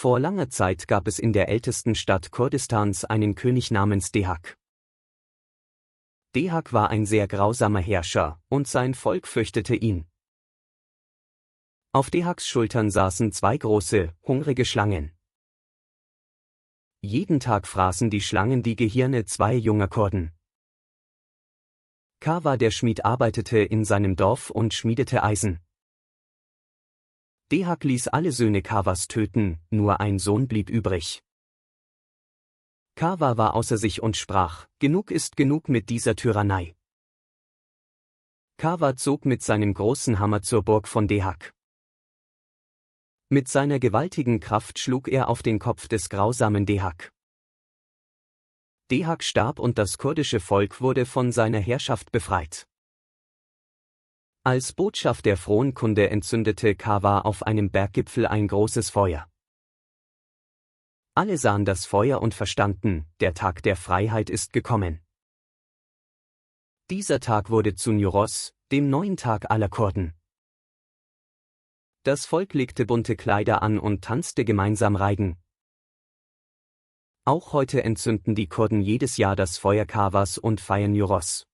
Vor langer Zeit gab es in der ältesten Stadt Kurdistans einen König namens Dehak. Dehak war ein sehr grausamer Herrscher, und sein Volk fürchtete ihn. Auf Dehaks Schultern saßen zwei große, hungrige Schlangen. Jeden Tag fraßen die Schlangen die Gehirne zwei junger Kurden. Kawa der Schmied arbeitete in seinem Dorf und schmiedete Eisen. Dehak ließ alle Söhne Kawas töten, nur ein Sohn blieb übrig. Kawa war außer sich und sprach: Genug ist genug mit dieser Tyrannei. Kawa zog mit seinem großen Hammer zur Burg von Dehak. Mit seiner gewaltigen Kraft schlug er auf den Kopf des grausamen Dehak. Dehak starb und das kurdische Volk wurde von seiner Herrschaft befreit. Als Botschaft der frohen Kunde entzündete Kawa auf einem Berggipfel ein großes Feuer. Alle sahen das Feuer und verstanden, der Tag der Freiheit ist gekommen. Dieser Tag wurde zu Newroz, dem neuen Tag aller Kurden. Das Volk legte bunte Kleider an und tanzte gemeinsam Reigen. Auch heute entzünden die Kurden jedes Jahr das Feuer Kawas und feiern Newroz.